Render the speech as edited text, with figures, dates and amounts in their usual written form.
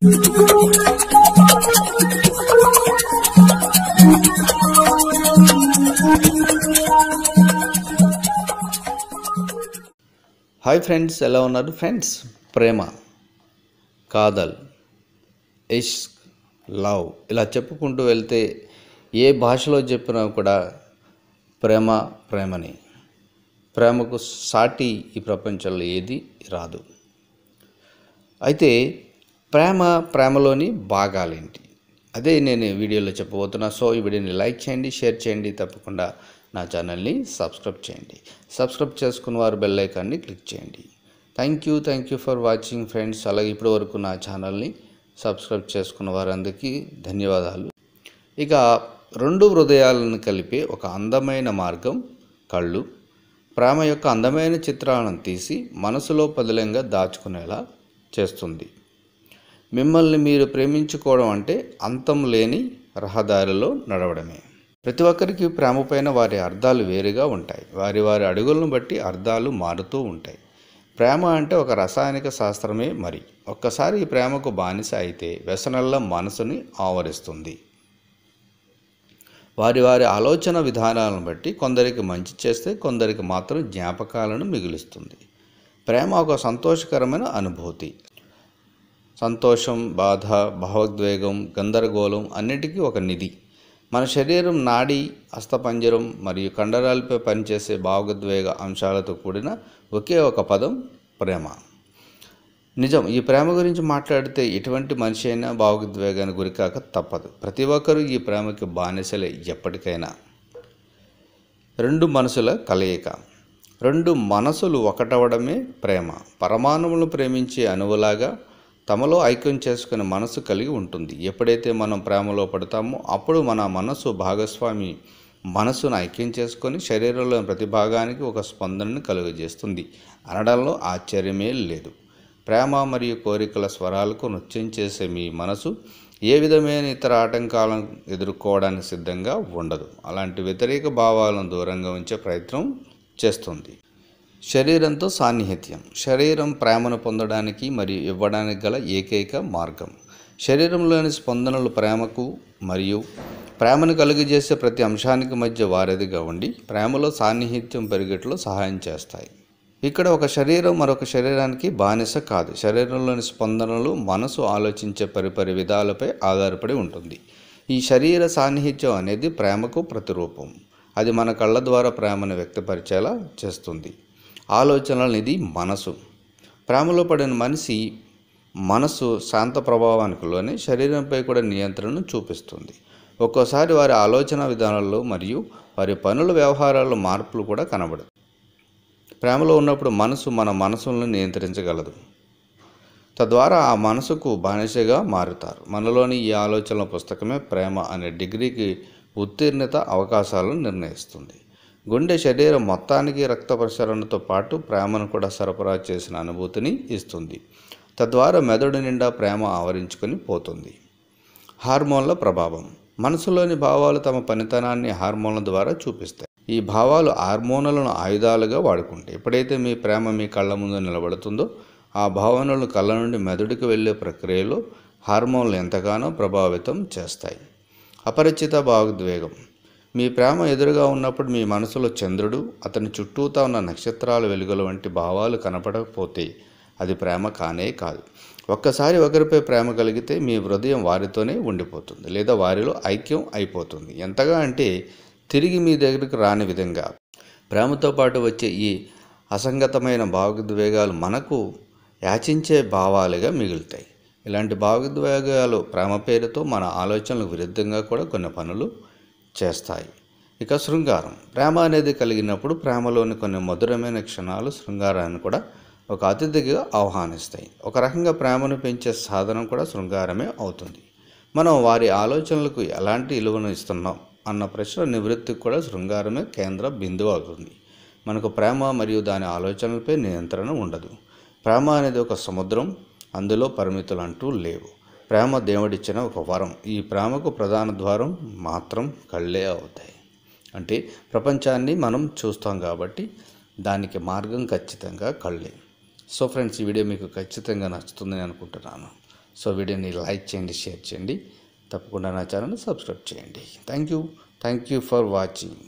Hi friends, ఎలా ఉన్నారు friends? ప్రేమ, కాదల్, ఇష్క్, love ఇలా చెప్పుకుంటూ వెళ్తే ఏ భాషలో చెప్పినా కూడా ప్రేమని. ప్రేమకు సాటి ఈ ప్రపంచంలో ఏది రాదు. అయితే ప్రేమలోని భాగాలేంటి, అదే నేను వీడియోలో చెప్పబోతున్నా. సో ఈ వీడియోని లైక్ చేయండి, షేర్ చేయండి, తప్పకుండా నా ఛానల్ని సబ్స్క్రైబ్ చేయండి. సబ్స్క్రైబ్ చేసుకున్న వారు బెల్ ఐకాన్ని క్లిక్ చేయండి. Thank you for watching friends. అలాగే ఇప్పటి వరకు నా ఛానల్ని సబ్స్క్రైబ్ చేసుకున్న వారందరికీ ధన్యవాదాలు. ఇక రెండు హృదయాలను కలిపే ఒక అందమైన మార్గం కళ్ళు. ప్రేమ యొక్క అందమైన చిత్రాలను తీసి మనసులో పదిలంగా దాచుకునేలా చేస్తుంది. మిమ్మల్ని మీరు ప్రేమించుకోవడం అంటే అంతం లేని రహదారిలో నడవడమే. ప్రతి ఒక్కరికి ప్రేమ పైన వారి అర్థాలు వేరుగా ఉంటాయి. వారి అడుగులను బట్టి అర్థాలు మారుతూ ఉంటాయి. ప్రేమ అంటే ఒక రసాయనిక శాస్త్రమే. మరి ఒక్కసారి ఈ ప్రేమకు బానిస అయితే వ్యసనల్ల మనసుని ఆవరిస్తుంది. వారి ఆలోచన విధానాలను బట్టి కొందరికి మంచి చేస్తే కొందరికి మాత్రం జ్ఞాపకాలను మిగులుస్తుంది. ప్రేమ ఒక సంతోషకరమైన అనుభూతి. సంతోషం, బాధ, భావోద్వేగం, గందరగోళం అన్నిటికీ ఒక నిధి. మన శరీరం, నాడి, అస్థపంజరం మరియు కండరాలపై పనిచేసే భావోద్వేగ అంశాలతో కూడిన ఒకే ఒక పదం ప్రేమ. నిజం, ఈ ప్రేమ గురించి మాట్లాడితే ఎటువంటి మనిషి అయినా భావోద్వేగానికి గురికాక తప్పదు. ప్రతి ఒక్కరూ ఈ ప్రేమకి బానిసలే ఎప్పటికైనా. రెండు మనసుల కలయిక. రెండు మనసులు ఒకటవడమే ప్రేమ. పరమాణువులను ప్రేమించే అణువులాగా తమలో ఐక్యం చేసుకునే మనసు కలిగి ఉంటుంది. ఎప్పుడైతే మనం ప్రేమలో పడతామో అప్పుడు మన మనసు భాగస్వామి మనసును ఐక్యం చేసుకొని శరీరంలోని ప్రతి భాగానికి ఒక స్పందనను కలుగజేస్తుంది అనడంలో ఆశ్చర్యమే లేదు. ప్రేమ మరియు కోరికల స్వరాలకు నృత్యం చేసే మీ మనసు ఏ విధమైన ఇతర ఆటంకాలను ఎదుర్కోవడానికి సిద్ధంగా ఉండదు. అలాంటి వ్యతిరేక భావాలను దూరంగా ఉంచే ప్రయత్నం చేస్తుంది. శరీరంతో సాన్నిహిత్యం. శరీరం ప్రేమను పొందడానికి మరియు ఇవ్వడానికి గల ఏకైక మార్గం. శరీరంలోని స్పందనలు ప్రేమకు మరియు ప్రేమను కలుగజేసే ప్రతి అంశానికి మధ్య వారధిగా ఉండి ప్రేమలో సాన్నిహిత్యం పెరిగేట్లో సహాయం చేస్తాయి. ఇక్కడ ఒక శరీరం మరొక శరీరానికి బానిస కాదు. శరీరంలోని స్పందనలు మనసు ఆలోచించే పరిపరి విధాలపై ఆధారపడి ఉంటుంది. ఈ శరీర సాన్నిహిత్యం అనేది ప్రేమకు ప్రతిరూపం. అది మన కళ్ళ ద్వారా ప్రేమను వ్యక్తపరిచేలా చేస్తుంది. ఆలోచనల నిధి మనసు. ప్రేమలో పడిన మనిషి మనసు శాంత ప్రభావానికి లోనే శరీరంపై కూడా నియంత్రణను చూపిస్తుంది. ఒక్కోసారి వారి ఆలోచన విధానాల్లో మరియు వారి పనుల వ్యవహారాల్లో మార్పులు కూడా కనబడదు. ప్రేమలో ఉన్నప్పుడు మనసు మన మనసులను నియంత్రించగలదు. తద్వారా ఆ మనసుకు బానిసగా మారుతారు. మనలోని ఈ ఆలోచనల పుస్తకమే ప్రేమ అనే డిగ్రీకి ఉత్తీర్ణత అవకాశాలను నిర్ణయిస్తుంది. గుండె శరీరం మొత్తానికి రక్త ప్రసరణతో పాటు ప్రేమను కూడా సరఫరా చేసిన అనుభూతిని ఇస్తుంది. తద్వారా మెదడు నిండా ప్రేమ ఆవరించుకొని పోతుంది. హార్మోన్ల ప్రభావం. మనసులోని భావాలు తమ పనితనాన్ని హార్మోన్ల ద్వారా చూపిస్తాయి. ఈ భావాలు హార్మోన్లను ఆయుధాలుగా వాడుకుంటాయి. ఎప్పుడైతే మీ ప్రేమ మీ కళ్ళ ముందు నిలబడుతుందో ఆ భావనలు కళ్ళ నుండి మెదడుకు వెళ్ళే ప్రక్రియలో హార్మోన్లు ఎంతగానో ప్రభావితం చేస్తాయి. అపరిచిత భావోద్వేగం. మీ ప్రేమ ఎదురుగా ఉన్నప్పుడు మీ మనసులో చంద్రుడు, అతని చుట్టూతా ఉన్న నక్షత్రాల వెలుగుల వంటి భావాలు కనపడకపోతే అది ప్రేమ కానే కాదు. ఒక్కసారి ఒకరిపై ప్రేమ కలిగితే మీ హృదయం వారితోనే ఉండిపోతుంది లేదా వారిలో ఐక్యం అయిపోతుంది. ఎంతగా అంటే తిరిగి మీ దగ్గరికి రాని విధంగా. ప్రేమతో పాటు వచ్చే ఈ అసంగతమైన భావోద్వేగాలు మనకు యాచించే భావాలుగా మిగులుతాయి. ఇలాంటి భావోద్వేగాలు ప్రేమ పేరుతో మన ఆలోచనలకు విరుద్ధంగా కూడా కొన్ని పనులు చేస్తాయి. ఇక శృంగారం. ప్రేమ అనేది కలిగినప్పుడు ప్రేమలోని కొన్ని మధురమైన క్షణాలు శృంగారాన్ని కూడా ఒక అతిథిగా ఆహ్వానిస్తాయి. ఒక రకంగా ప్రేమను పెంచే సాధనం కూడా శృంగారమే అవుతుంది. మనం వారి ఆలోచనలకు ఎలాంటి విలువను ఇస్తున్నాం అన్న ప్రశ్న నివృత్తికి కూడా శృంగారమే కేంద్ర బిందువు అవుతుంది. మనకు ప్రేమ మరియు దాని ఆలోచనలపై నియంత్రణ ఉండదు. ప్రేమ అనేది ఒక సముద్రం, అందులో పరిమితులు అంటూ లేవు. ప్రేమ దేవుడిచ్చిన ఒక వరం. ఈ ప్రేమకు ప్రధాన ద్వారం మాత్రం కళ్ళే అవుతాయి. అంటే ప్రపంచాన్ని మనం చూస్తాం కాబట్టి దానికి మార్గం ఖచ్చితంగా కళ్ళే. సో ఫ్రెండ్స్, ఈ వీడియో మీకు ఖచ్చితంగా నచ్చుతుందని అనుకుంటున్నాను. సో వీడియోని లైక్ చేయండి, షేర్ చేయండి, తప్పకుండా నా ఛానల్ని సబ్స్క్రైబ్ చేయండి. Thank you for watching.